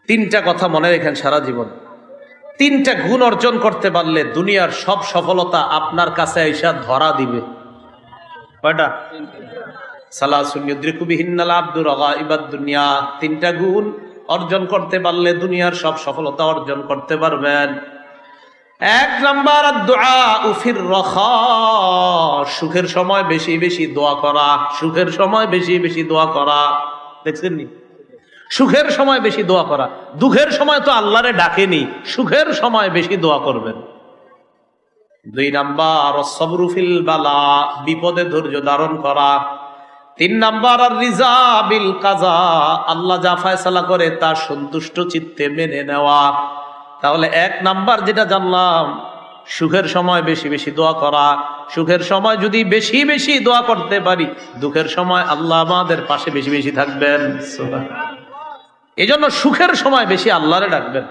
তিনটা কথা মনে রেখেন সারা জীবন। তিনটা গুণ অর্জন করতে পারলে দুনিয়ার সব সফলতা আপনার কাছে আইসা ধরা দিবে। কয়টা? সালাসুন ইউদরিকু বিহিন্নাল আবদু রাগাইবাদ দুনিয়া। তিনটা গুণ অর্জন করতে পারলে দুনিয়ার সব সফলতা অর্জন করতে পারবেন। এক নাম্বার দুআউ ফির রাখা, সুখের সময় বেশি বেশি দোয়া করা। সুখের সময় বেশি বেশি দোয়া করা, দেখছেন নি? সুখের সময় বেশি দোয়া করা। দুঃখের সময় তো আল্লাহরে ডাকেনি, সুখের সময় বেশি দোয়া করবেন। দুই নাম্বার সবরু ফিল বালা, বিপদে ধৈর্য ধারণ করা। তিন নাম্বার আর রিজা বিল কাজা, আল্লাহ যা ফয়সালা করে তা সন্তুষ্ট চিত্তে মেনে নেওয়া। তাহলে এক নাম্বার যেটা জানলাম, সুখের সময় বেশি বেশি দোয়া করা। সুখের সময় যদি বেশি বেশি দোয়া করতে পারি, দুঃখের সময় আল্লাহ আমাদের পাশে বেশি বেশি থাকবেন। এই জন্য সুখের সময় বেশি আল্লাহরে ডাকবেন।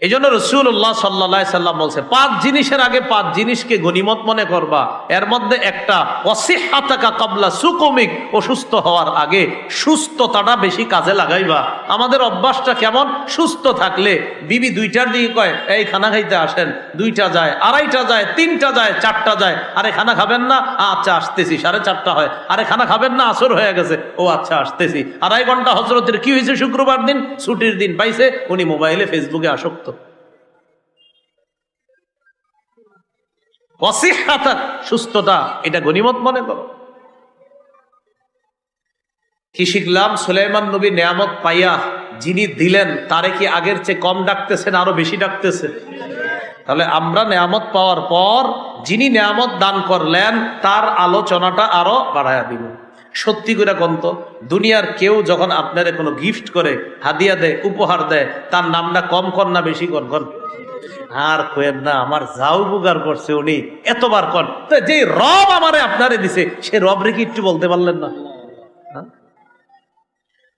এই জন্য রাসূলুল্লাহ সাল্লাল্লাহু আলাইহি সাল্লাম বলছে, 5 জিনিসের আগে 5 জিনিসকে গনিমত মনে করবা। এর মধ্যে একটা ওয়াসিহাতাকা ক্বাবলা সুকুমিক, অসুস্থ হওয়ার আগে সুস্থতাটা বেশি কাজে লাগাইবা। আমাদের অভ্যাসটা কেমন? সুস্থ থাকলে বিবি 2টার দিকে কয়, এই খানা খাইতে আসেন, 2টা যায়, 2:30টা যায়, 3টা যায়, 4টা যায়। আরে খানা খাবেন না? আচ্ছা আসতেছি। 4:30 হয়। আরে খানা খাবেন না? আসর হয়ে গেছে। ও আচ্ছা আসতেছি। 2.5 ঘন্টা হযরতের কি হয়েছে? শুক্রবার দিন ছুটির দিন পাইছে, উনি মোবাইলে ফেসবুকে আসক্ত। সুস্থতা এটা গনিমত মনে করো। কি শিখলাম? সুলাইমান নবী নেয়ামত পাইয়া যিনি দিলেন তারে কি আগের চেয়ে কম ডাকতেছেন, আরো বেশি ডাকতেছে? তাহলে আমরা নেয়ামত পাওয়ার পর যিনি নেয়ামত দান করলেন তার আলোচনাটা আরো বাড়ায়া দিব। সত্যি করে কন্ত, দুনিয়ার কেউ যখন আপনারে কোনো গিফট করে, হাদিয়া দেয়, উপহার দেয়, তার নামটা কম কর না বেশি কর? আর কয়েন না, আমার যাও উপকার করছে উনি, এতবার কর। যে রব আমারে আপনারে দিছে, সে রব রে কি একটু বলতে পারলেন না?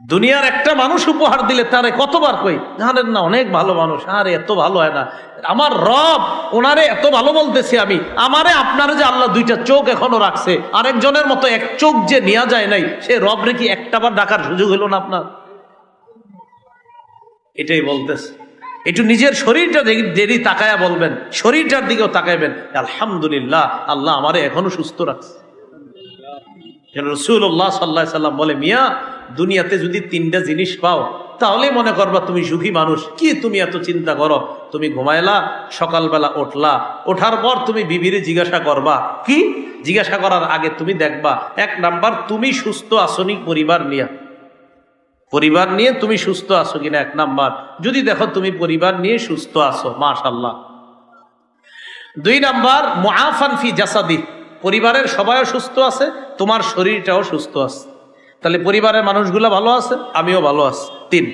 দুনিয়ার একটা মানুষ উপহার দিলে তারে কতবার কই, জানেন না অনেক ভালো মানুষ, আরে এত ভালো হয় না। আমার রব ওনারে এত ভালো বলতেছি আমি, আমারে আপনারে যে আল্লাহ 2টা চোখ এখনো রাখছে, আরেকজনের মতো এক চোখ যে নেওয়া যায় নাই, সে রব রে কি একটাবার ডাকার সুযোগ হলো না আপনার? এটাই বলতেছে। একটু নিজের শরীরটা দেরি তাকায়া বলবেন, শরীরটার দিকেও তাকাইবেন, আলহামদুলিল্লাহ আল্লাহ আমারে এখনো সুস্থ রাখছে। রাসূলুল্লাহ সাল্লাল্লাহু আলাইহি সাল্লাম বলে, মিয়া দুনিয়াতে যদি 3টা জিনিস পাও তাহলে মনে করবা তুমি সুখী মানুষ। কি তুমি এত চিন্তা করো? তুমি ঘুমাইলা, সকালবেলা উঠলা, ওঠার পর তুমি বিবিরে জিজ্ঞাসা করবা। কি জিজ্ঞাসা করার আগে তুমি দেখবা, 1 নাম্বার তুমি সুস্থ আসনি পরিবার নিয়ে তুমি সুস্থ আছো কিনা 1 নাম্বার। যদি দেখো তুমি পরিবার নিয়ে সুস্থ আছো, মাশাআল্লাহ। 2 নাম্বার মুআফান ফি জাসাদি, পরিবারের সবাইও সুস্থ আছে, তোমার শরীরটাও সুস্থ আছে। তাহলে পরিবারের মানুষগুলো ভালো আছে, আমিও ভালো আছি। 3,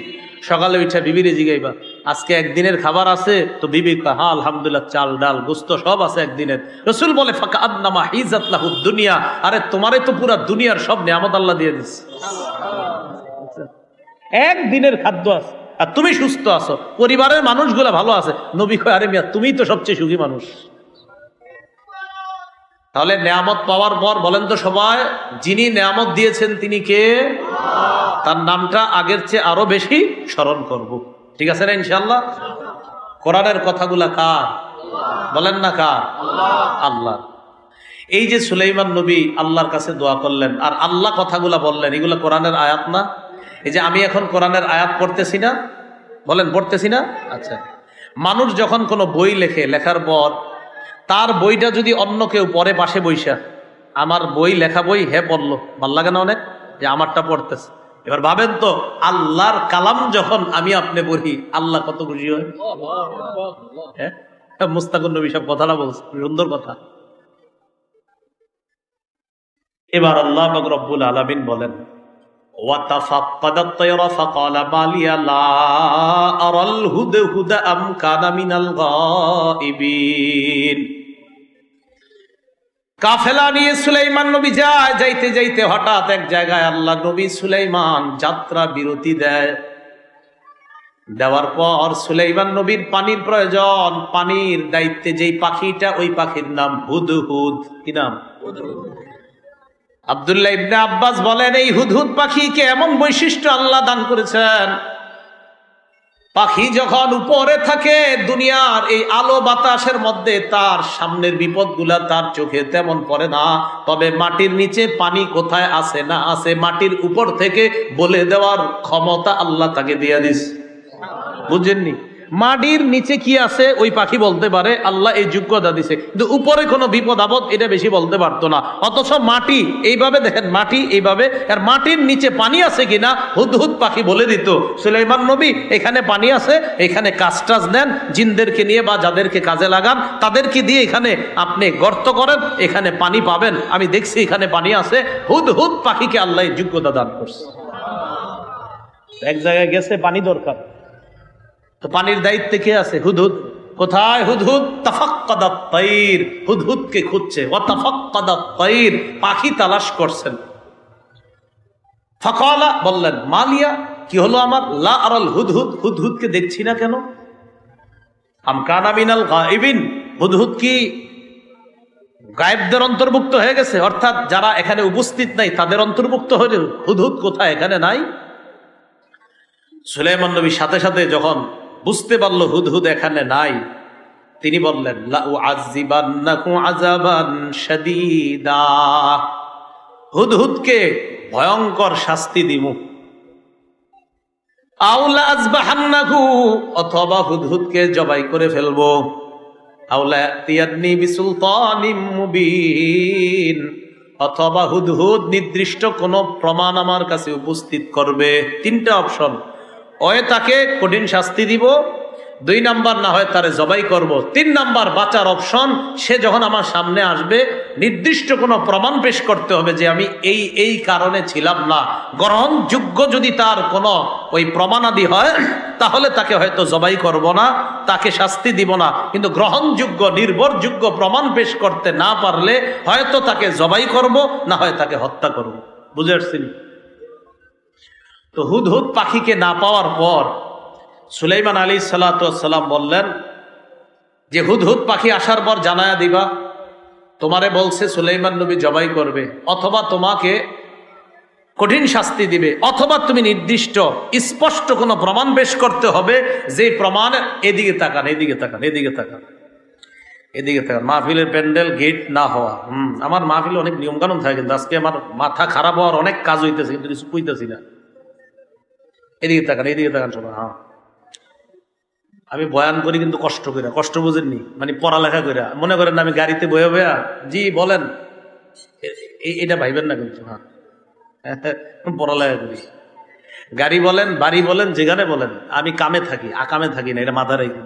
সকালে উঠে বিবিরে জিগাইবা, আজকে একদিনের খাবার আছে? তো বিবি কয়, হ্যাঁ আলহামদুলিল্লাহ, চাল ডাল গোস্ত সব আছে একদিনের। রাসূল বলে, ফাকা আদনামা হিজাত লাহুদ দুনিয়া, আরে তোমারে তো পুরা দুনিয়ার সব নিয়ামত আল্লাহ দিয়ে দিচ্ছে, একদিনের খাদ্য আছে আর তুমি সুস্থ আছো, পরিবারের মানুষগুলো ভালো আছে। নবী কয়, আরে মিয়া তুমি তো সবচেয়ে সুখী মানুষ। তাহলে নেয়ামত পাওয়ার পর বলেন তো সবাই, যিনি নেয়ামত দিয়েছেন তিনি কে? তার নামটা আগের চেয়ে আরো বেশি স্মরণ করব। ঠিক আছে না ইনশাআল্লাহ? কোরআনের কথাগুলা কার? বলেন না কার? আল্লাহ। এই যে সুলাইমান নবী আল্লাহর কাছে দোয়া করলেন আর আল্লাহ কথাগুলা বললেন, এগুলা কোরআনের আয়াত না? এই যে আমি এখন কোরআনের আয়াত পড়তেছি না, বলেন পড়তেছি না? আচ্ছা, মানুষ যখন কোনো বই লেখে, লেখার পর তার বইটা যদি অন্য কেউ পড়ে পাশে বইসা, আমার বই লেখা বই হে পড়লো, ভাল লাগে না অনেক যে আমারটা পড়তেছে। এবার ভাবেন তো, আল্লাহর কালাম যখন আমি আপনি পড়ি, আল্লাহ কত খুশি হয়। হ্যাঁ, মুস্তাকুর নবী সব কথাটা বলছে, সুন্দর কথা। এবার আল্লাহ পাক রব্বুল আলামিন বলেন, وَتَفَقَّدَ الطَّيْرَ فَقَالَ مَا لِيَ لَا أَرَى الْهُدْهُدَ أَمْ كَانَ مِنَ الْغَائِبِينَ। কাফেলা নিয়ে সুলাইমান নবী যাইতে যাইতে হঠাৎ এক জায়গায় আল্লাহ নবী সুলাইমান যাত্রা বিরতি দেওয়ার পর সুলাইমান নবীর পানির প্রয়োজন, পানির দায়িত্বে যেই পাখিটা, ওই পাখির নাম হুদহুদ। কি নাম? আব্দুল্লাহ ইবনে আব্বাস বলেন, এই হুদহুদ পাখিকে এমন বৈশিষ্ট্য আল্লাহ দান করেছেন, পাখি যখন উপরে থাকে দুনিয়ার এই আলো বাতাসের মধ্যে, তার সামনের বিপদগুলা তার চোখে তেমন পড়ে না। তবে মাটির নিচে পানি কোথায় আছে না আছে, মাটির উপর থেকে বলে দেওয়ার ক্ষমতা আল্লাহ তাকে দিয়ে দিস। বুঝেননি? মাটির নিচে কি আছে ওই পাখি বলতে পারে, আল্লাহ এই যোগ্যতা দিছে, কিন্তু উপরে কোনো বিপদ আপদ এটা বেশি বলতে পারতো না। অথচ মাটি এইভাবে দেখেন, মাটি এইভাবে, আর মাটির নিচে পানি আছে কিনা হুদহুদ পাখি বলে দিত, সুলাইমান নবী এখানে পানি আছে, এখানে কাজ টাজ নেন, জিনদেরকে নিয়ে বা যাদেরকে কাজে লাগান তাদেরকে দিয়ে এখানে আপনি গর্ত করেন, এখানে পানি পাবেন, আমি দেখছি এখানে পানি আছে। হুদহুদ পাখিকে আল্লাহ এই যোগ্যতা দান করছে। এক জায়গায় গেছে, পানি দরকার, তো পানির দায়িত্বে কে আছে? হুদহুদ। কোথায় হুদহুদ? তাফাক্কাদাত তাইর, হুদহুদকে খুঁজছে। ওয়া তাফাক্কাদাত তাইর, পাখি তালাশ করছেন। ফাকালা, বললেন, মালিয়া, কি হলো আমার? লা আরাল হুদহুদ, হুদহুদকে দেখছি না কেন? আম কানা মিনাল গায়বিন, হুদহুদ কি গায়েবদের অন্তর্ভুক্ত হয়ে গেছে, অর্থাৎ যারা এখানে উপস্থিত নাই তাদের অন্তর্ভুক্ত হয়ে? হুদহুদ কোথায়? এখানে নাই। সুলাইমান নবী সাথে সাথে যখন বুঝতে পারলো হুদহুদ এখানে নাই, তিনি বললেন, লা উআযিবান্নাকু আযাবান শাদীদা, হুদহুদকে ভয়ঙ্কর শাস্তি দিমু। আও লা আযবাহান্নাকু, অথবা হুদহুদকে জবাই করে ফেলবো। আও লা ইয়াতিয়ান্নি বিসুলতানিম মুবিন, অথবা হুদহুদ নির্দিষ্ট কোনো প্রমাণ আমার কাছে উপস্থিত করবে। তিনটা অপশন, হয় তাকে কঠিন শাস্তি দিব, 2 নাম্বার না হয় তারে জবাই করব, 3 নাম্বার বাঁচার অপশন, সে যখন আমার সামনে আসবে নির্দিষ্ট কোনো প্রমাণ পেশ করতে হবে যে আমি এই কারণে ছিলাম না। গ্রহণযোগ্য যদি তার কোনো ওই প্রমাণাদি হয় তাহলে তাকে হয়তো জবাই করব না, তাকে শাস্তি দিব না। কিন্তু গ্রহণযোগ্য নির্ভরযোগ্য প্রমাণ পেশ করতে না পারলে হয়তো তাকে জবাই করব, না হয় তাকে হত্যা করব। বুঝে আসছেন? তো হুদহুদ পাখিকে না পাওয়ার পর সুলাইমান আলাইহিস সালাতু ওয়াস সালাম বললেন যে, হুদহুদ পাখি আসার পর জানায়া দিবা, তোমারে বলছে সুলাইমান নবী জবাই করবে, অথবা তোমাকে কঠিন শাস্তি দিবে, অথবা তুমি নির্দিষ্ট স্পষ্ট কোনো প্রমাণ পেশ করতে হবে, যে প্রমাণ এদিকে তাকান, এদিকে তাকান, এদিকে তাকান, এদিকে তাকান। মাহফিলের প্যান্ডেল গেট না হওয়া, আমার মাহফিলে অনেক নিয়ম কানুন থাকে, কিন্তু আজকে আমার মাথা খারাপ হওয়ার অনেক কাজ হইতেছে, কিন্তু কিছু কইতেছি না। এদিকে তাকান, এদিকে তাকান সবাই। হ্যাঁ, আমি বয়ান করি কিন্তু কষ্ট করে, কষ্ট বুঝেননি, মানে পড়ালেখা করে। মনে করেন আমি গাড়িতে বয়ে বয়া, জি বলেন, এটা ভাইবেন না কিন্তু। হ্যাঁ, পড়ালেখা করি। গাড়ি বলেন, বাড়ি বলেন, যেখানে বলেন, আমি কামে থাকি, আকামে থাকি না, এটা মাথা রেখে।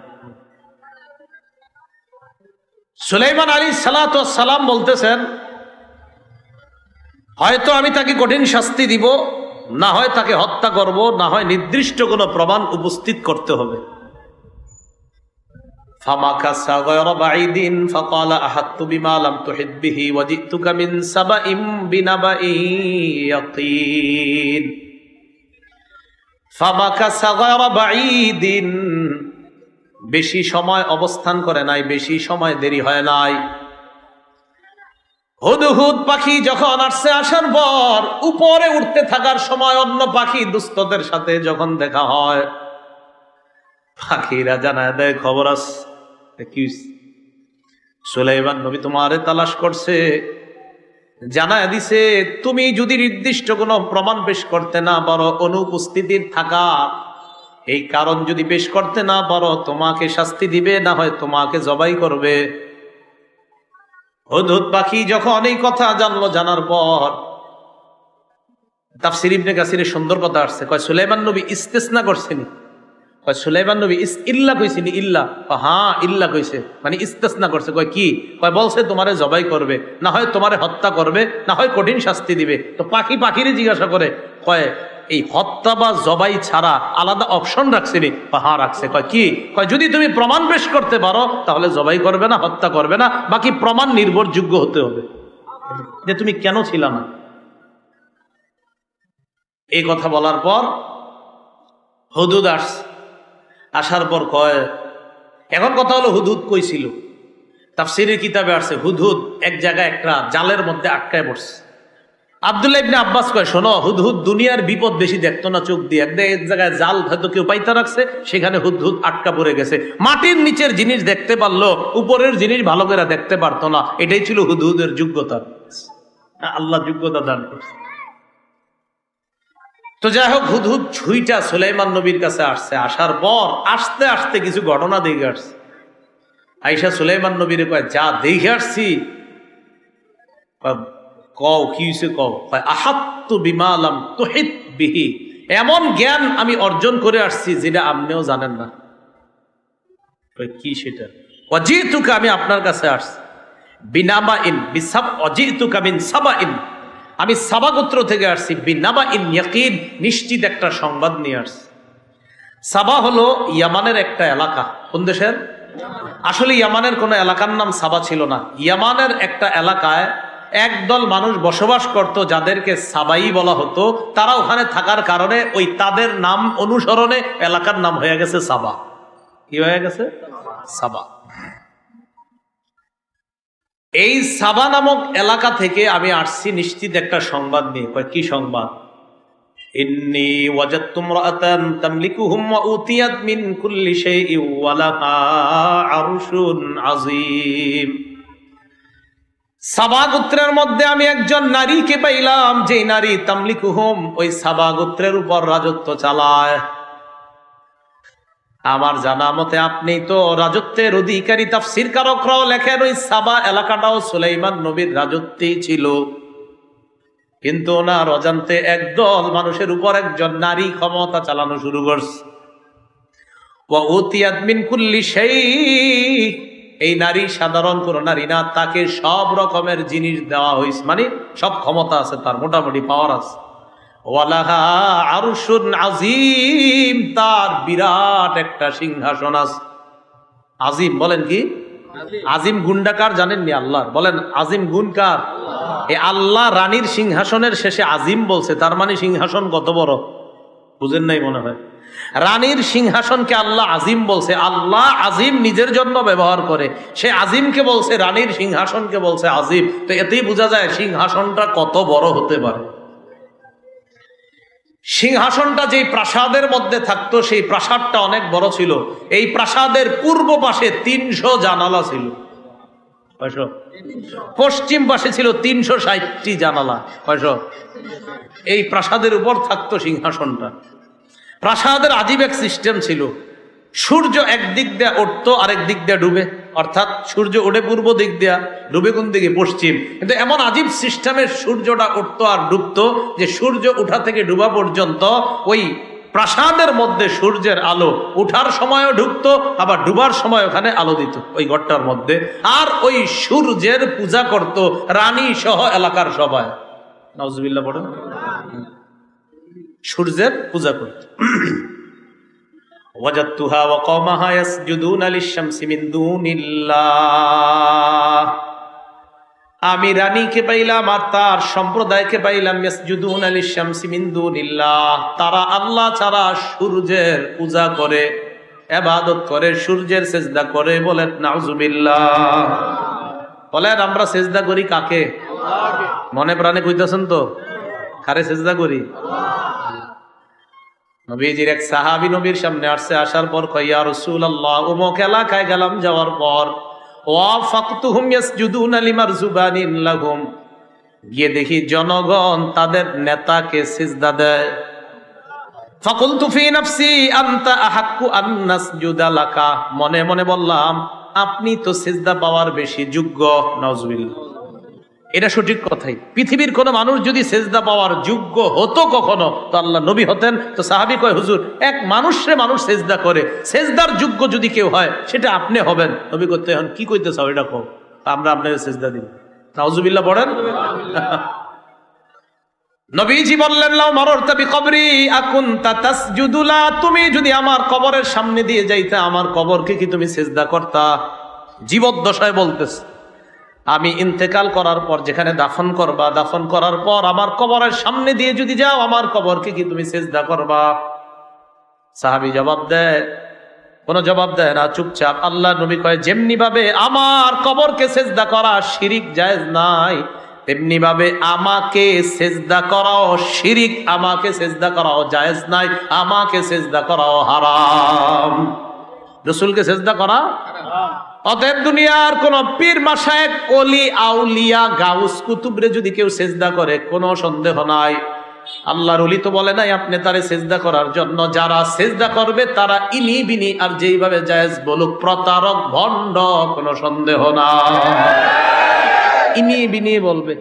সুলাইমান আলাইহিস সালাতু ওয়াস সালাম বলতেছেন, হয়তো আমি তাকে কঠিন শাস্তি দিব, না হয় তাকে হত্যা করব, না হয় নির্দিষ্ট কোনো প্রমাণ উপস্থিত করতে হবে। ফামাকাসা গায়রা বাঈদিন ফাকালা আহাত্তু বিমা লাম তুহিত বিহি ওয়া জিতুকা মিন সাবাইম বিনাবাইন ইয়াকিন। ফামাকাসা গায়রা বাঈদিন, বেশি সময় অবস্থান করে নাই, বেশি সময় দেরি হয় নাই। হুদহুদ পাখি যখন আসছে, আসার পর উপরে উঠতে থাকার সময় অন্য পাখি দুস্তদের সাথে যখন দেখা হয়, পাখিরা জানায় দেয়, খবর আছে, সুলাইমান নবী তোমারে তালাশ করছে, জানায় দিছে তুমি যদি নির্দিষ্ট কোনো প্রমাণ পেশ করতে না পারো, অনুপস্থিতির থাকা এই কারণ যদি পেশ করতে না পারো, তোমাকে শাস্তি দিবে, না হয় তোমাকে জবাই করবে। হুদহুদ পাখি যখন এই কথা জানলো, জানার পর তাফসীর ইবনে কাসিরের সুন্দর কথা আসছে, কয় সুলাইমান নবী ইস্তেসনা করছেন, কয় সুলাইমান নবী ইল্লা কইছেন, ইল্লা, হ্যাঁ ইল্লা কইছে, মানে ইস্তেসনা করছে। কয় কি? কয় বলছে তোমারে জবাই করবে, না হয় তোমারে হত্যা করবে, না হয় কঠিন শাস্তি দিবে। তো পাখি পাখিরে জিজ্ঞাসা করে, কয় এই হত্যা বা জবাই ছাড়া আলাদা অপশন রাখছিনি? হ্যাঁ রাখছে। কয় কি? কয় যদি তুমি প্রমাণ পেশ করতে পারো তাহলে জবাই করবে না, হত্যা করবে না, বাকি প্রমাণ নির্ভরযোগ্য হতে হবে যে তুমি কেন ছিল না। এই কথা বলার পর হুদহুদ আসার পর কয়, এখন কথা হলো হুদহুদ কই ছিল? তাফসীরের কিতাবে আসছে হুদহুদ এক জায়গায় একটা জালের মধ্যে আটকায় পড়ছে। আব্দুল্লাহ ইবনে আব্বাস কয়, শোনো, হুদহুদ দুনিয়ার বিপদ বেশি দেখতো না চোখ দিয়ে। এক জায়গায় জাল হয়তো কেউ পাইতা রাখছে, সেখানে হুদহুদ আটকা পড়ে গেছে। মাটির নিচের জিনিস দেখতে পারলো, উপরের জিনিস ভালো করে দেখতে পারতো না। এটাই ছিল হুদহুদের যোগ্যতা। আল্লাহ যোগ্যতা দান করছে। তো যাই হোক, হুদহুদ ছুইটা সুলাইমান নবীর কাছে আসছে। আসার পর আস্তে আস্তে কিছু ঘটনা দেখে আসছে। আইসা সুলাইমান নবীরে কয়, যা দেখে আসছি। কও কি হয়েছে, কও। আহাত্তু বিমা লাম তুহিত বিহি, এমন জ্ঞান আমি অর্জন করে আসছি যেটা আপনিও জানেন না। কি সেটা? অজিতুকা, আমি আপনার কাছে আসছি। বিনাবাইন বিসাব, অজিতুকা মিন সাবাইন, আমি সাবা গোত্র থেকে আসছি। বিনাবাইন ইয়াকিন, নিশ্চিত একটা সংবাদ নিয়ে আসছি। সাবা হলো ইয়ামানের একটা এলাকা। কোন দেশের? আসলে ইয়ামানের কোনো এলাকার নাম সাবা ছিল না। ইয়ামানের একটা এলাকায় একদল মানুষ বসবাস করত, যাদেরকে সাবাই বলা হতো। তারা ওখানে থাকার কারণে ওই তাদের নাম অনুসরণে এলাকার নাম হয়ে গেছে সাবা। কি হয়ে গেছে? সাবা। এই সাবা নামক এলাকা থেকে আমি আসছি নিশ্চিত একটা সংবাদ নিয়ে। কি সংবাদ? ইন্নী ওয়াজাদতু ইমরাআতান তামলিকুহুম ওয়া উতিয়াত মিন কুল্লি শাইইন ওয়া লাহা আরশুন আযীম। সাবা গোত্রের মধ্যে আমি একজন নারীকে পাইলাম, যে নারী তামলিকুহুম, ওই সাবা গোত্রের উপর রাজত্ব চালায়। আমার জানা মতে আপনি তো রাজত্বের অধিকারী। তাফসীর কারকরাও লেখেন ওই সাবা এলাকাটাও সুলাইমান নবীর রাজত্বেই ছিল। কিন্তু ওনার অজান্তে একদল মানুষের উপর একজন নারী ক্ষমতা চালানো শুরু করছে। ওয়া উতিয়াত মিন কুল্লি শাই, এই নারী সাধারণ কোন নারী না, তাকে সব রকমের জিনিস দেওয়া হয়েছে, মানে সব ক্ষমতা আছে তার, মোটামুটি পাওয়ার আছে। ওয়ালাহা আরশুন আযীম, তার বিরাট একটা সিংহাসন আছে। আজিম বলেন কি? আজিম গুণটা কার জানেননি? আল্লাহ। বলেন আজিম গুণ কার? এই আল্লাহ রানীর সিংহাসনের শেষে আজিম বলছে, তার মানে সিংহাসন কত বড় বুঝেন নাই মনে হয়। রানীর সিংহাসনকে আল্লাহ আজিম বলছে। আল্লাহ আজিম নিজের জন্য ব্যবহার করে, সে আজিমকে বলছে, রানীর সিংহাসনকে বলছে আজিম। তো এতেই বোঝা যায় সিংহাসনটা কত বড় হতে পারে। সিংহাসনটা যেই প্রাসাদের মধ্যে থাকতো, সেই প্রাসাদটা অনেক বড় ছিল। এই প্রাসাদের পূর্ব পাশে 300 জানালা ছিল। পশ্চিম পাশে ছিল 360টি জানালা। এই প্রাসাদের উপর থাকতো সিংহাসনটা। প্রাসাদের আজীব এক সিস্টেম ছিল। সূর্য একদিক দিয়ে উঠতো, আরেক দিক দিয়ে ডুবে। অর্থাৎ সূর্য ওঠে পূর্ব দিক দিয়া, ডুবে কোন দিকে? পশ্চিম। কিন্তু এমন আজীব সিস্টেমের সূর্যটা উঠতো আর ডুবতো যে সূর্য উঠা থেকে ডুবা পর্যন্ত ওই প্রাসাদের মধ্যে সূর্যের আলো উঠার সময়ও ঢুকতো, আবার ডুবার সময় ওখানে আলো দিত ওই ঘরটার মধ্যে। আর ওই সূর্যের পূজা করত রানী সহ এলাকার সবাই। নাউজুবিল্লাহ পড়েন। সূর্যের পূজা করত। ওয়াজাদতুহা ওয়া কওমাহা ইয়াসজুদুনা লিশ-শামসি মিন দুনিল্লাহ, আমি রানীকে পাইলাম আর তার সম্প্রদায়কে পাইলাম ইয়াসজুদুনা লিশ-শামসি মিন দুনিল্লাহ, তারা আল্লাহ ছাড়া সূর্যের পূজা করে, ইবাদত করে, সূর্যের সিজদা করে। বলেন নাউজুবিল্লাহ। বলেন আমরা সিজদা করি কাকে? আল্লাহকে। মনে প্রাণে কইতাছেন তো? কারে সিজদা করি? নবীজির এক সাহাবী নবীর সামনে আসছে। আসার পর কয়, ইয়া রাসূলুল্লাহ, অমুক এলাকায় গেলাম, যাওয়ার পর ওয়াফাকতুহুম ইয়াসজুদুনা লিমারজুবানিন লাহুম, গিয়ে দেখি জনগণ তাদের নেতাকে সিজদা দেয়। ফাকুলতু ফি নাফসি আনতা আহাক্কু আন নাসজুদা লাকা, মনে মনে বললাম আপনি তো সিজদা পাওয়ার বেশি যোগ্য। নাউজুবিল্লাহ। এটা সঠিক কথাই। পৃথিবীর কোন মানুষ যদি সেজদা পাওয়ার যোগ্য হতো কখনো, তো আল্লাহ নবী হতেন। তো সাহাবী কয়, হুজুর এক মানুষে মানুষ সেজদা করে, সেজদার যোগ্য যদি কেউ হয় সেটা আপনি হবেন। নবী করতে হন কি কইতে চাও এটা কও, আমরা আপনাকে সেজদা দিব। নাউজুবিল্লাহ পড়েন। নবীজি বললেন, লাউ মাররতা বিকবরি আকুনতা তাসজুদু লা, তুমি যদি আমার কবরের সামনে দিয়ে যাইতা, আমার কবরকে কি তুমি সেজদা করতা? জীবদ্দশায় বলতেছে। আমি ইন্তেকাল করার পর যেখানে দাফন করবা, দাফন করার পর আমার কবরের সামনে দিয়ে যদি যাও, আমার কবরকে কি তুমি সিজদা করবা? সাহাবী জবাব দেয়, কোনো জবাব দেয় না, চুপচাপ। আল্লাহ নবী কয়, যেমনি ভাবে আমার কবরকে সিজদা করা শিরিক জায়েজ নাই, তেমনি ভাবে আমাকে সেজদা করাও শিরিক, আমাকে সেজদা করাও জায়েজ নাই, আমাকে সেজদা করাও হারাম। রাসূলকে সেজদা করা হারাম। অতএব দুনিয়ার কোন পীর মাশায়েখ ওলি আউলিয়া গাউস কুতুবরে যদি কেউ সেজদা করে কোনো সন্দেহ নাই, আল্লাহর ওলি তো বলে নাই আপনি তারে সেজদা করার জন্য। যারা সেজদা করবে তারা ইনি বিনি আর যেইভাবে জায়েজ বলুক প্রতারক ভণ্ড, কোনো সন্দেহ নাই। ইনি বিনি বলবে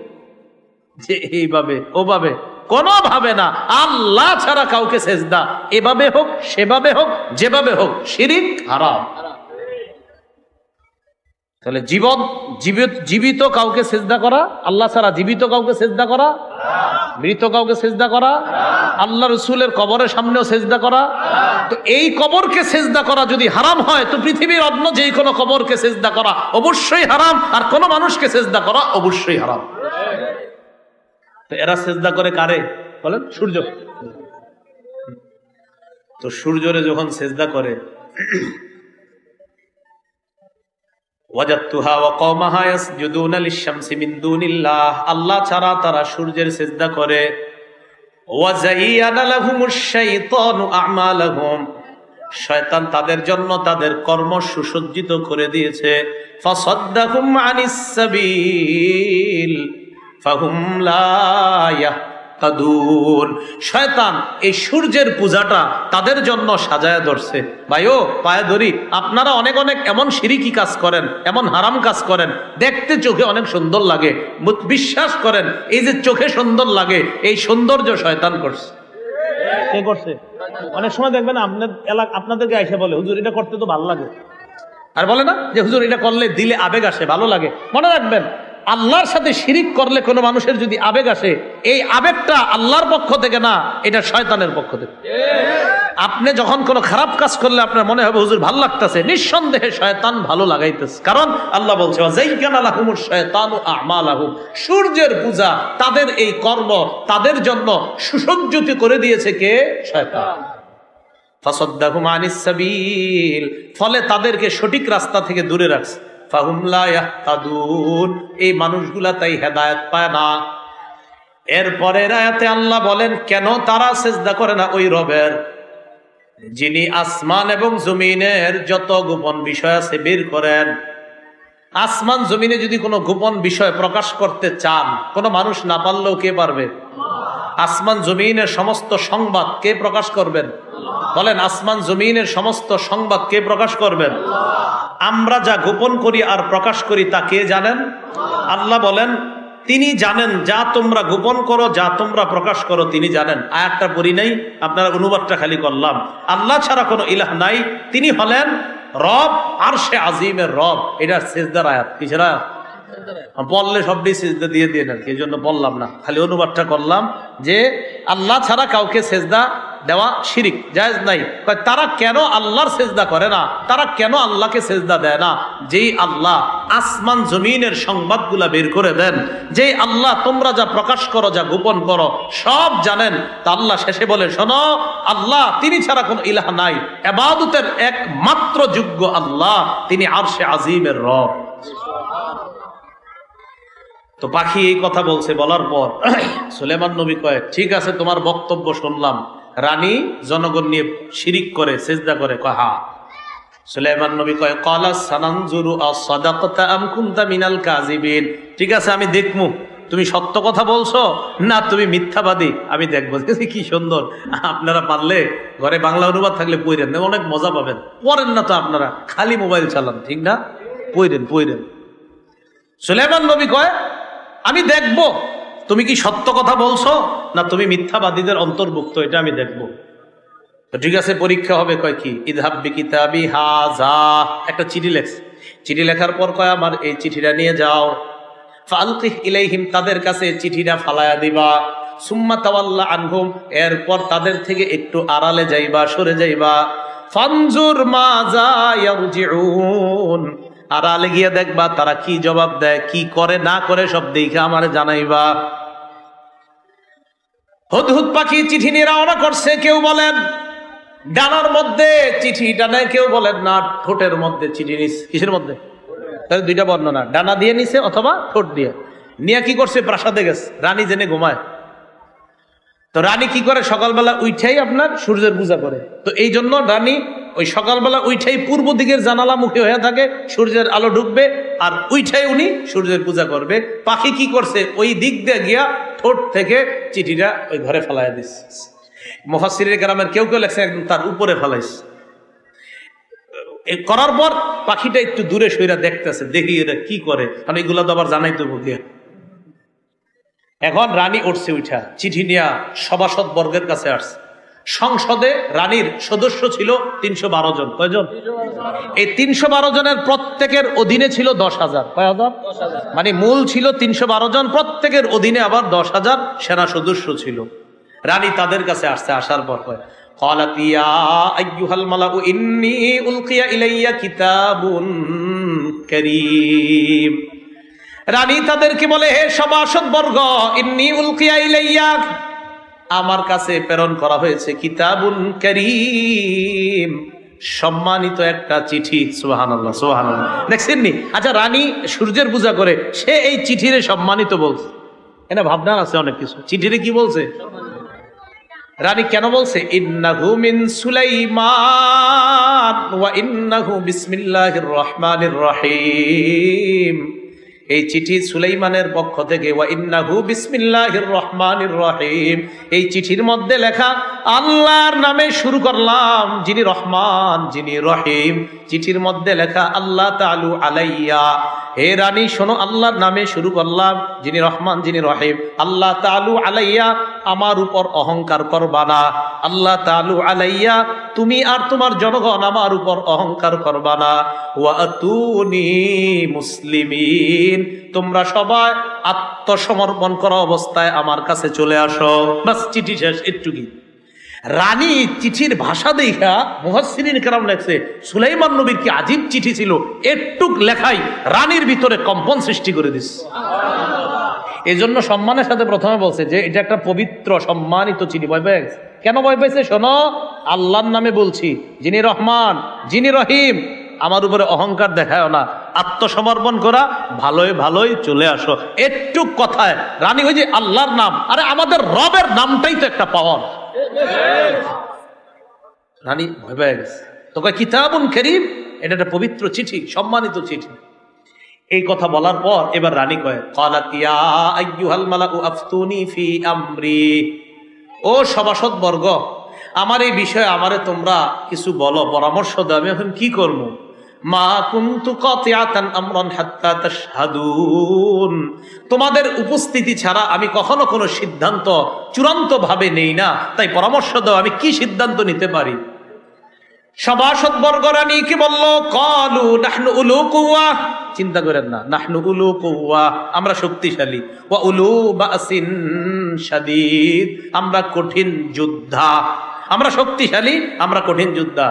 যে এইভাবে ওভাবে, কোনোভাবে না। আল্লাহ ছাড়া কাউকে সেজদা এভাবে হোক সেভাবে হোক যেভাবে হোক শিরিক হারাম। তাহলে জীবিত কাউকে সেজদা করা, আল্লাহ ছাড়া জীবিত কাউকে সেজদা করা, মৃত কাউকে সেজদা করা, আল্লাহ রসুলের কবরের সামনেও সেজদা করা। তো এই কবরকে সেজদা করা যদি হারাম হয়, তো পৃথিবীর অন্য যেই কোনো কবরকে সেজদা করা অবশ্যই হারাম, আর কোন মানুষকে সেজদা করা অবশ্যই হারাম। তো এরা সেজদা করে কারে বলেন? সূর্য। তো সূর্যরে যখন সেজদা করে, ওয়াজাদতুহা ওয়া কওমাহা ইয়াসজুদুনা লিশ-শামসি মিন দুনিল্লাহ, আল্লাহ ছাড়া তারা সূর্যের সিজদা করে। ওয়া যায়্যানা লাহুমুশ শাইতানু আ'মালাহুম, শয়তান তাদের জন্য তাদের কর্ম সুসজ্জিত করে দিয়েছে। ফাসাদ্দাহুম আনিস সাবিল ফাহুম লা ইয়াহতাদুন, শয়তান এই সূর্যের পূজাটা তাদের জন্য সাজায় ধরছে। ভাইও পায়ে ধরি, আপনারা অনেক অনেক এমন শিরিকি কাজ করেন, এমন হারাম কাজ করেন, দেখতে চোখে অনেক সুন্দর লাগে, বিশ্বাস করেন এই যে চোখে সুন্দর লাগে এই সৌন্দর্য শয়তান করছে। কে করছে? অনেক সময় দেখবেন আপনাদেরকে এসে বলে হুজুর এটা করতে তো ভালো লাগে, আর বলে না যে হুজুর এটা করলে দিলে আবেগ আসে, ভালো লাগে। মনে রাখবেন, আল্লাহর সাথে শিরিক করলে কোনো মানুষের যদি আবেগ আসে, এই আবেগটা আল্লাহর পক্ষ থেকে না, এটা শয়তানের পক্ষ থেকে। আপনি যখন কোনো খারাপ কাজ করলে আপনার মনে হবে হুজুর ভালো লাগতেছে, নিঃসন্দেহে শয়তান ভালো লাগাইতেছে। কারণ আল্লাহ বলছে ওয়াযায়্যানা লাহুমুশ শাইতানু আ'মালাহুম, সূর্যের পূজা তাদের এই কর্ম তাদের জন্য সুসজ্জিত করে দিয়েছে কে? শয়তান। ফাসাদ্দাহুম আনিস সাবিল, ফলে তাদেরকে সঠিক রাস্তা থেকে দূরে রাখছে। ফাহুম লা ইয়াহতাদুন, এই মানুষগুলা তাই হেদায়েত পায় না। এরপরের আয়াতে আল্লাহ বলেন কেন তারা সিজদা করে না ওই রবের, যিনি আসমান এবং জমিনের যত গোপন বিষয় আছে বের করেন। আসমান জমিনে যদি কোনো গোপন বিষয় প্রকাশ করতে চান, কোনো মানুষ না পারলেও কে পারবে? আসমান জমিনের সমস্ত সংবাদ কে প্রকাশ করবেন? বলেন, আসমান জমিনের সমস্ত সংবাদ কে প্রকাশ করবেন? আমরা যা গোপন করি আর প্রকাশ করি তা কে জানেন? আল্লাহ বলেন তিনি জানেন, যা তোমরা গোপন করো যা তোমরা প্রকাশ করো তিনি জানেন। আয়াতটা পড়ি নাই, আপনারা অনুবাদটা খালি করলাম। আল্লাহ ছাড়া কোনো ইলাহ নাই, তিনি হলেন রব, আরশে আজিমের রব। এটা সিজদার আয়াত। কিসের আয়াত? বললে সবই সিজদা দিয়ে দিয়ে নেন, এই জন্য বললাম না, খালি অনুবাদটা করলাম যে আল্লাহ ছাড়া কাউকে সেজদা দেওয়া শিরিক, জায়েজ নাই। তারা কেন আল্লাহর সেজদা করে না, তারা কেন আল্লাহকে সেজদা দেয় না? যেই আল্লাহ আসমান জমিনের সংবাদগুলা বের করে দেন, যেই আল্লাহ তোমরা যা প্রকাশ করো যা গোপন করো সব জানেন, তা আল্লাহ শেষে বলে শোনো, আল্লাহ তিনি ছাড়া কোনো ইলাহ নাই, ইবাদতের একমাত্র যোগ্য আল্লাহ, তিনি আরশে আজিমের রব। তো পাখি এই কথা বলছে, বলার পর সুলেমান নবী কয় ঠিক আছে তোমার বক্তব্য শুনলাম, রানী জনগণ নিয়ে শিরিক করে সিজদা করে। কয় হ্যাঁ। সুলাইমান নবী কয় ক্বালা সানানজুরু আসাদাকতা আম কুনতা মিনাল কাযিবিন, ঠিক আছে আমি দেখমু তুমি সত্য কথা বলছো না তুমি মিথ্যাবাদী, আমি দেখবো। কি সুন্দর! আপনারা পারলে ঘরে বাংলা অনুবাদ থাকলে পড়েন, অনেক মজা পাবেন। পড়েন না তো আপনারা, খালি মোবাইল চালান, ঠিক না? পড়েন। সুলাইমান নবী কয় আমি দেখবো তুমি কি সত্য কথা বলছো না তুমি মিথ্যাবাদীদের অন্তর্ভুক্ত, এটা আমি দেখবো। তো ঠিক আছে পরীক্ষা হবে। কয় কি? ইযহাব বিকিতাবি হাযা, একটা চিঠি লেখছে। চিঠি লেখার পর কয় আমার এই চিঠিটা নিয়ে যাও, ফালকিহ ইলাইহিম, তাদের কাছে চিঠিটা ফালায়া দিবা, সুম্মা তাওয়াল্লা আনহুম, এরপর তাদের থেকে একটু আড়ালে যাইবা, সরে যাইবা, ফানজুর মাযা ইয়ারজিউন, আড়ালে গিয়ে দেখবা তারা কি জবাব দেয়, কি করে না করে সব দেখে আমারে জানাইবা। হুদহুদ পাখি চিঠি নিয়ে রওনা করছে। কেউ বলেন ডানার মধ্যে চিঠিটা নেয়, কেউ বলেন না ঠোঁটের মধ্যে চিঠি নিছে। কিসের মধ্যে? দুইটা বর্ণনা, ডানা দিয়ে নিছে অথবা ঠোঁট দিয়ে। নিয়ে কি করছে, প্রাসাদে গেছে, রানী জেনে ঘুমায়। তো রানী কি করে, সকালবেলা উঠেই আপনার সূর্যের পূজা করে। তো এই জন্য রানী ওই সকালবেলা উঠেই পূর্ব দিকের জানালা মুখী হয়ে থাকে, সূর্যের আলো ঢুকবে, আর উঠেই উনি সূর্যের পূজা করবে। পাখি কি করছে, ওই দিক দিয়ে গিয়া ঠোঁট থেকে চিঠিটা ওই ঘরে ফেলাইয়া দিচ্ছে। মুফাসসিরিনে কেরামের কেউ কেউ লেখছে একদম তার উপরে ফেলাইছে। করার পর পাখিটা একটু দূরে সইরা দেখতেছে, দেখি এরা কি করে, কারণ এগুলো তো আবার জানাই তো গিয়া। এখন রানী উঠছে, উঠা চিঠি নিয়া সভাসদ বর্গের কাছে আসছে। সংসদে রানীর সদস্য ছিল ৩১২ জন। কয়জন? এই ৩১২ জনের প্রত্যেকের অধীনে ছিল ১০,০০০। কয় হাজার? মানে মূল ছিল ৩১২ জন, প্রত্যেকের অধীনে আবার ১০,০০০ সেনা সদস্য ছিল। রানী তাদের কাছে আসছে, আসার পর কয় قالت يا أيها الملأ إني ألقي إلي كتاب كريم। রানী তাদেরকে বলে, হে সভাসদ বর্গ, ইন্নী উলকিয়া ইলাইয়া, আমার কাছে প্রেরণ করা হয়েছে কিতাবুন কারীম, সম্মানিত একটা চিঠি। সুবহানাল্লাহ, সুবহানাল্লাহ। দেখছেন নি? আচ্ছা, রানী সূর্যের পূজা করে, সে এই চিঠিরে সম্মানিত বলছে। এনা ভাবনা আছে অনেক কিছু। চিঠিরে কি বলছে? রানী কেন বলছে? ইন্নাহু মিন সুলাইমান ওয়া ইন্নাহু বিসমিল্লাহির রহমানির রহিম। এই চিঠি সুলাইমানের পক্ষ থেকে, ওয়া ইন্নাহু বিসমিল্লাহির রহমানির রহিম, এই চিঠির মধ্যে লেখা আল্লাহর নামে শুরু করলাম, যিনি রহমান যিনি রহিম। চিঠির মধ্যে লেখা আল্লাহ তাআলু আলাইয়া, হে রানী শোনো, আল্লাহর নামে শুরু করলাম, যিনি রহমান যিনি রহিম। আল্লাহ তাআলু আলাইয়া, আমার উপর অহংকার করবা না। আল্লাহ তাআলু আলাইয়া, তুমি আর তোমার জনগণ আমার উপর অহংকার করবা না। ওয়া আতুনি মুসলিমিন, তোমরা সবাই আত্মসমর্পণ করা অবস্থায় আমার কাছে চলে আসো। বাস, চিঠি শেষ, একটুকি। রানী চিঠির ভাষা দেখা মুফাসসিরিন কেরাম লেখছে, সুলাইমান নবীর কি আজীব চিঠি ছিল, একটুক লেখাই রানীর ভিতরে কম্পন সৃষ্টি করে দিস। এই জন্য সম্মানের সাথে প্রথমে বলছে যে এটা একটা পবিত্র সম্মানিত চিঠি। ভয় পেয়ে গেছে। কেন ভয় পেয়েছে? শোনো, আল্লাহর নামে বলছি, যিনি রহমান যিনি রহিম, আমার উপরে অহংকার দেখায় না, আত্মসমর্পণ করা, ভালোই ভালোই চলে আসো। একটু কথায় রানী ওই যে আল্লাহর নাম, আরে আমাদের রবের নামটাই তো একটা পাওয়ার। রানী ভয় পেয়ে গেছে। তো কয় কিতাবুন কারীম, এটা একটা পবিত্র চিঠি, সম্মানিত চিঠি। এই কথা বলার পর এবার রানী কয়, ক্বালাত ইয়া আইয়ুহাল মালাউ আফতুনি ফি আমরি, ও সভাসদ বর্গ, আমার এই বিষয়ে আমারে তোমরা কিছু বলো, পরামর্শ দাও, আমি এখন কি করব। মা কুনতু কাতিআতান আমরান হাত্তা তাশহাদুন, তোমাদের উপস্থিতি ছাড়া আমি কখনো কোনো সিদ্ধান্ত চূড়ান্ত ভাবে নেই না, তাই পরামর্শ দাও, আমি কি সিদ্ধান্ত নিতে পারি। সভাসদ বর্গ রানীকে বলল, ক্বালু নাহনু উলু কুওয়া, চিন্তা করেন না, নাহনু উলু কুওয়া, আমরা শক্তিশালী, ওয়া উলু বাসিন শাদীদ, আমরা কঠিন যোদ্ধা, আমরা শক্তিশালী, আমরা কঠিন যোদ্ধা।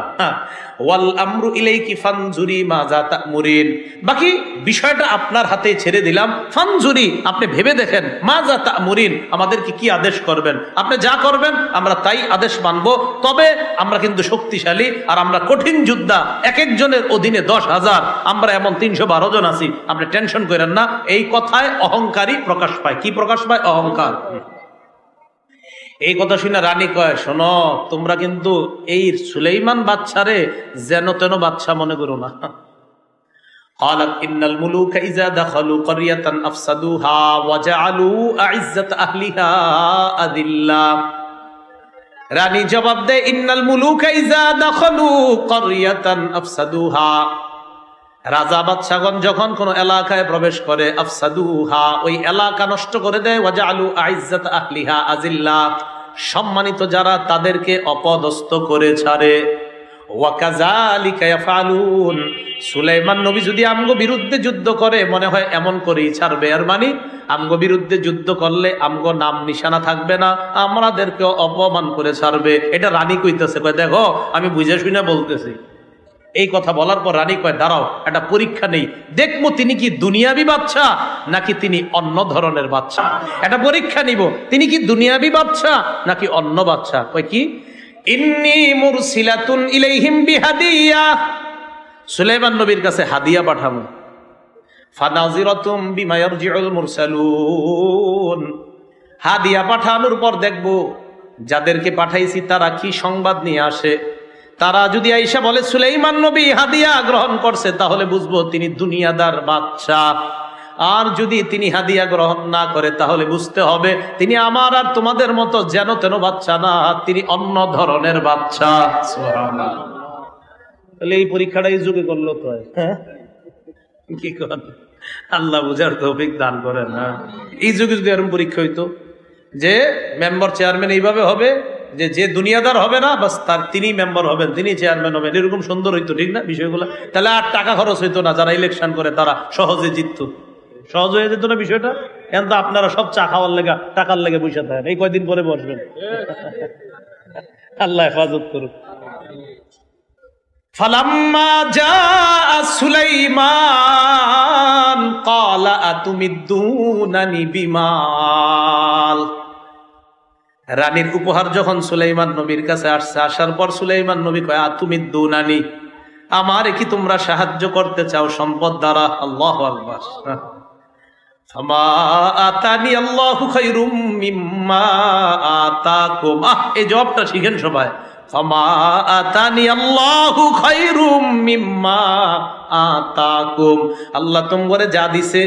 ওয়াল আমরু ইলাইকি ফানজুরি মাযা তা'মুরিন, বাকি বিষয়টা আপনার হাতে ছেড়ে দিলাম। ফানজুরি, আপনি ভেবে দেখেন, মাযা তা'মুরিন, আমাদেরকে কি আদেশ করবেন, আপনি যা করবেন আমরা তাই আদেশ মানব। তবে আমরা কিন্তু শক্তিশালী, আর আমরা কঠিন যোদ্ধা, এক একজনের অধীনে ১০,০০০, আমরা এমন ৩১২ জন আছি, আপনি টেনশন করেন না। এই কথায় অহংকারী প্রকাশ পায়। কি প্রকাশ পায়? অহংকার। এই কথা শুনে রানী কয়, শোনো, তোমরা কিন্তু এই সুলাইমান বাদশারে যেন তেন বাদশা মনে করো না। قالت ان الملوك اذا دخلوا قريه افسدوها وجعلوا اعزه اهلها اذلة। রানী জবাব দেয়, ইন্নাল মুলুকা ইযা দাখালু ক্বরিয়াতান আফসাদুহা, রাজা বাদশাগণ যখন কোন এলাকায় প্রবেশ করে, আফসাদুহা, ওই এলাকা নষ্ট করে দেয়, ওয়াজআলু আইজ্জাত আহলিহা আযিল্লা, সম্মানিত যারা তাদেরকে অপদস্থ করে ছাড়ে। ওয়া কাযালিকা ইয়াফআলুন, সুলাইমান নবী যদি আমগো বিরুদ্ধে যুদ্ধ করে, মনে হয় এমন করেই ছাড়বে, আর মানে আমগো বিরুদ্ধে যুদ্ধ করলে আমগো নাম নিশানা থাকবে না, আমাদেরকে অপমান করে ছাড়বে। এটা রানী কইতেছে। কয়, দেখো আমি বুঝে শুনে বলতেছি। এই কথা বলার পর রানী কয়, দাঁড়াও, একটা পরীক্ষা নেই, দেখবো তিনি কি দুনিয়াবি বাদশা নাকি তিনি অন্য ধরনের বাদশা। একটা পরীক্ষা নিব, তিনি কি দুনিয়াবি বাদশা নাকি অন্য বাদশা। কয় কি? ইন্নী মুরসিলাতুন ইলাইহিম বিহাদিয়া, সুলাইমান নবীর কাছে হাদিয়া পাঠাবো। ফানাজিরাতুম বিমা ইয়ারজিউল মুরসালুন, হাদিয়া পাঠানোর পর দেখব যাদেরকে পাঠাইছি তারা কি সংবাদ নিয়ে আসে। তারা যদি আইসা বলে সুলাইমান নবী হাদিয়া গ্রহণ করছে, তাহলে বুঝবো তিনি দুনিয়াদার বাদশা। আর যদি তিনি হাদিয়া গ্রহণ না করে, তাহলে বুঝতে হবে তিনি আমার আর তোমাদের মতো যেন তেন বাচ্চা না, তিনি অন্য ধরনের বাচ্চা। সুবহানাল্লাহ। তাহলে এই পরীক্ষাটা এই যুগে করলো তো কি করেন, আল্লাহ বুঝার তৌফিক দান করেন। এই যুগে যদি এরকম পরীক্ষা হইতো যে মেম্বার চেয়ারম্যান এইভাবে হবে, যে দুনিয়াদার হবে না বাস তিনি মেম্বার হবেন, তিনি চেয়ারম্যান হবেন, এরকম সুন্দর হইতো, ঠিক না বিষয়গুলো? তাহলে আর টাকা খরচ হইতো না, যারা ইলেকশন করে তারা সহজে জিততো, সহজ হয়ে যেত না বিষয়টা। এখন তো আপনারা সব চা খাওয়ার লেগা টাকার লেগে বসে থাকেন, এই কয়দিন পরে বসবেন। আল্লাহ হেফাজত করুক। ফালাম্মা জাআ সুলাইমান ক্বালা আতুমিদ্দুনানি বিমাল। রানীর উপহার যখন সুলাইমান নবীর কাছে আসছে, আসার পর সুলাইমান নবী কয় আতুমিদ্দুনানি, আমারে কি তোমরা সাহায্য করতে চাও সম্পদ দ্বারা? আল্লাহু আকবার। ফামা আতানি আল্লাহু খায়রুম মিম্মা আতাকুম। এই জবাবটা শিখেন সবাই। ফামা আতানি আল্লাহু খায়রুম মিম্মা আতাকুম। আল্লাহ তোমরে যা দিছে,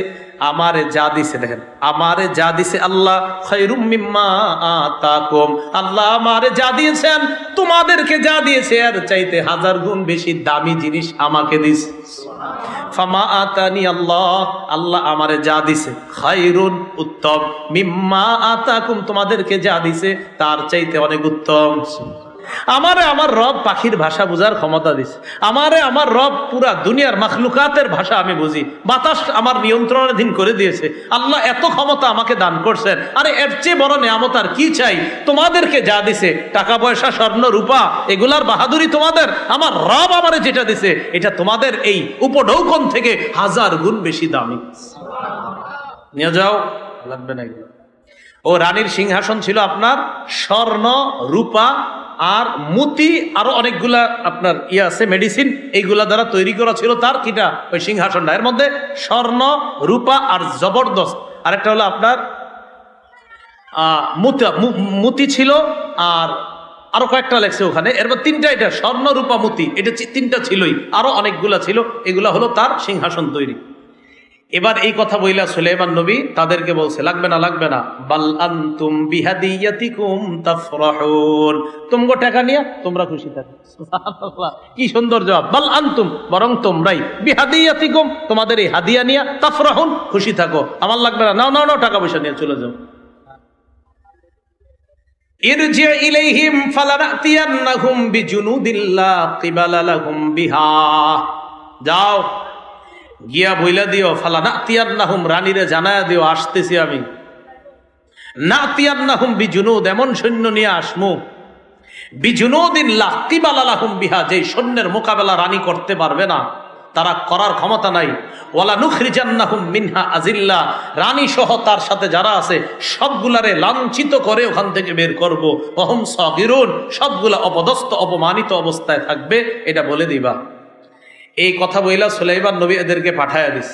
আমারে যা দিছে, দেখেন আমারে যা দিছে আল্লাহ, খায়রুম মিম্মা আতাকুম, আল্লাহ আমারে যা দিয়েছেন তোমাদেরকে যা দিয়েছে এর চাইতে 1000 গুণ বেশি দামি জিনিস আমাকে দিছে। ফামা আতানি আল্লাহ, আল্লাহ আমারে যা দিছে, খায়রুন উত্তম, মিম্মা আতাকুম তোমাদেরকে যা দিছে তার চাইতে অনেক উত্তম। আমারে আমার রব পাখির ভাষা বুঝার ক্ষমতা দিছে, আমারে আমার রব পুরা দুনিয়ার মাখলুকাতের ভাষা আমি বুঝি, বাতাস আমার নিয়ন্ত্রণাধীন করে দিয়েছে। আল্লাহ এত ক্ষমতা আমাকে দান করছেন, আরে এর চেয়ে বড় নিয়ামত আর কি চাই? তোমাদেরকে যা দিছে, টাকা পয়সা স্বর্ণ রূপা, এগুলার বাহাদুরি তোমাদের, আমার রব আমারে যেটা দিছে এটা তোমাদের এই উপঢৌকন থেকে 1000 গুণ বেশি দামি। নিয়ে যাও, লাগবে না এগুলো। ও রানীর সিংহাসন ছিল আপনার স্বর্ণ রূপা আর মুতি, আরো অনেকগুলা আপনার আছে মেডিসিন, এইগুলা দ্বারা তৈরি করা ছিল তার কিটা ওই সিংহাসনটা। এর মধ্যে স্বর্ণ রূপা আর জবরদস্ত আরেকটা হলো আপনার মুতি ছিল, আর আরো কয়েকটা লেগছে ওখানে। এর মধ্যে 3টা, এটা স্বর্ণ রূপা মুতি, এটা 3টা ছিলই, আরো অনেকগুলা ছিল, এগুলা হলো তার সিংহাসন তৈরি। এবার এই কথা বইলা সুলাইমান নবী তাদেরকে বলছে লাগবে না, লাগবে না, বাল আনতুম বিহাদিয়াতিকুম তাফরাহুন, তোমগো টাকা নিয়ে তোমরা খুশি থাকো। সুবহানাল্লাহ, কি সুন্দর জবাব। বাল আনতুম, বরং তোমরাই, বিহাদিয়াতিকুম তোমাদের এই হাদিয়া নিয়ে, তাফরাহুন খুশি থাকো, আমার লাগবে না, নাও নাও নাও, টাকা পয়সা নিয়ে চলে যাও। ইরজি ইলাইহিম ফালানাতিয়ান্নাহুম বিজুনুদিল্লা কিবালা লাহুম বিহা, যাও গিয়া বইলা দিও, ফালা নাতিয়ান্নাহুম, রানীরে জানায়া দিও আসতেছি আমি, নাতিয়ান্নাহুম বিজুনুদ, এমন সৈন্য নিয়ে আসমু, বিজুনুদিন লা কিবালা লাহুম বিহা, যেই সৈন্যের মোকাবেলা রানী করতে পারবে না, তারা করার ক্ষমতা নাই। ওয়ালা নুখরিজান্নাহুম মিনহা আজিল্লা, রানী সহ তার সাথে যারা আছে সবগুলারে লাঞ্ছিত করে ওখান থেকে বের করব। ওহুম সাগিরুন, সবগুলা অপদস্থ অপমানিত অবস্থায় থাকবে, এটা বলে দিবা। এই কথা বইলা সুলাইমান নবী এদেরকে পাঠায়া দিস।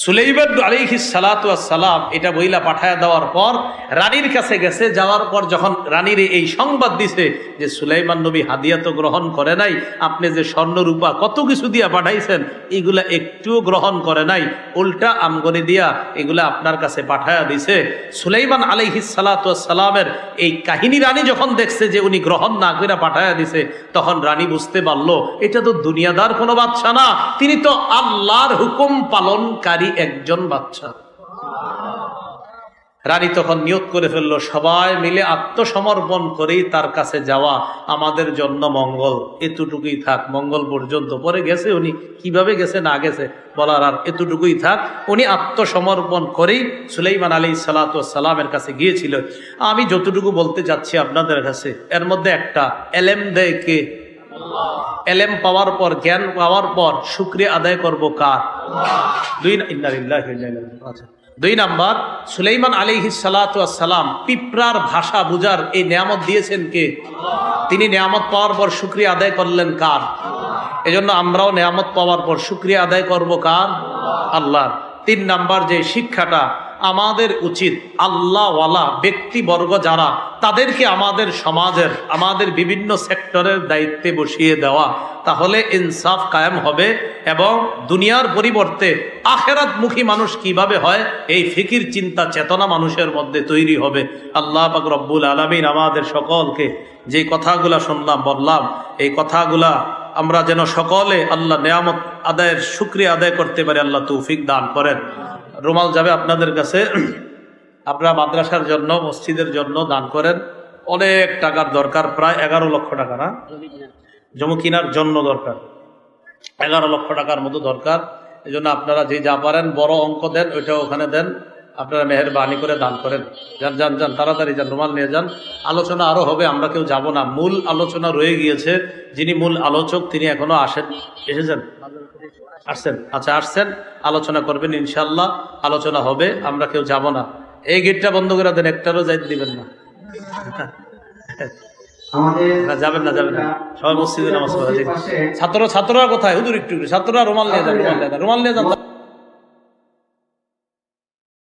সুলাইমান আলাইহিস সালাতু ওয়াস সালাম এটা বইলা পাঠায়া দেওয়ার পর রানীর কাছে গেছে। যাওয়ার পর যখন রানীর এই সংবাদ দিছে যে সুলাইমান নবী হাদিয়া তো গ্রহণ করে নাই, আপনি যে স্বর্ণ রূপা কত কিছু দিয়া পাঠাইছেন এগুলা একটুও গ্রহণ করে নাই, উল্টা আমগনি দিয়া এগুলা আপনার কাছে পাঠায়া দিছে। সুলাইমান আলাইহিস সালাতু ওয়াস সালামের এই কাহিনী রানী যখন দেখছে যে উনি গ্রহণ না করে পাঠায়া দিছে, তখন রানী বুঝতে পারলো এটা তো দুনিয়াদার কোনো বাদশা না, তিনি তো আল্লাহর হুকুম পালনকারী একজন বাচ্চা। রানী তখন নিয়ত করে ফেললো সবাই মিলে আত্মসমর্পণ করেই তার কাছে যাওয়া আমাদের জন্য মঙ্গল, এতটুকুই থাক, মঙ্গল পর্যন্ত। পরে গেছে উনি, কিভাবে গেছে না গেছে বলার, আর এতটুকুই থাক। উনি আত্মসমর্পণ করেই সুলাইমান আলাইহিস সালাতু ওয়াস সালামের কাছে গিয়েছিল। আমি যতটুকু বলতে চাচ্ছি আপনাদের কাছে, এর মধ্যে একটা এলেম দেয় কে? এলেম পাওয়ার পর, জ্ঞান পাওয়ার পর শুকরিয়া আদায় করব কার? দুই নাম্বার, সুলাইমান আলাইহিস সালাতু ওয়াস সালাম পিঁপড়ার ভাষা বুঝার এই নিয়ামত দিয়েছেন কে? তিনি নিয়ামত পাওয়ার পর শুকরিয়া আদায় করলেন কার? এজন্য আমরাও নিয়ামত পাওয়ার পর শুকরিয়া আদায় করব কার? আল্লাহ। 3 নাম্বার যে শিক্ষাটা আমাদের উচিত, আল্লাহওয়ালা ব্যক্তিবর্গ যারা, তাদেরকে আমাদের সমাজের, আমাদের বিভিন্ন সেক্টরের দায়িত্বে বসিয়ে দেওয়া, তাহলে ইনসাফ কায়েম হবে এবং দুনিয়ার পরিবর্তে আখিরাতমুখী মানুষ কিভাবে হয় এই ফিকির চিন্তা চেতনা মানুষের মধ্যে তৈরি হবে। আল্লাহ পাক রব্বুল আলামিন আমাদের সকলকে যে কথাগুলা শুনলাম বললাম, এই কথাগুলা আমরা যেন সকলে আল্লাহ নেয়ামত আদায়ের শুকরিয়া আদায় করতে পারি, আল্লাহ তৌফিক দান করেন। রুমাল যাবে আপনাদের কাছে, আপনারা মাদ্রাসার জন্য, মসজিদের জন্য দান করেন। অনেক টাকার দরকার, প্রায় 11 লক্ষ টাকা, না জমি কেনার জন্য দরকার, 11 লক্ষ টাকার মতো দরকার। এই জন্য আপনারা যে যা পারেন বড় অঙ্ক দেন, ওইটা ওখানে দেন, আপনারা মেহেরবানি করে দান করেন। যান যান যান, তাড়াতাড়ি যান, রুমাল নিয়ে যান। আলোচনা আরো হবে, আমরা কেউ যাব না, মূল আলোচনা রয়ে গিয়েছে। যিনি মূল আলোচক তিনি এখনো এসেছেন? আসছেন? আচ্ছা আসছেন, আলোচনা করবেন ইনশাল্লাহ, আলোচনা হবে, আমরা কেউ যাব না। এই গেটটা বন্ধ করে দেন, একটারও যাইতে দিবেন না। যাবেন না, যাবেন না, সবাই মসজিদে নামাজ পড়া। ছাত্ররা কোথায়? হুজুর একটু ছাত্ররা রুমাল নিয়ে যান, রুমাল নিয়ে যান।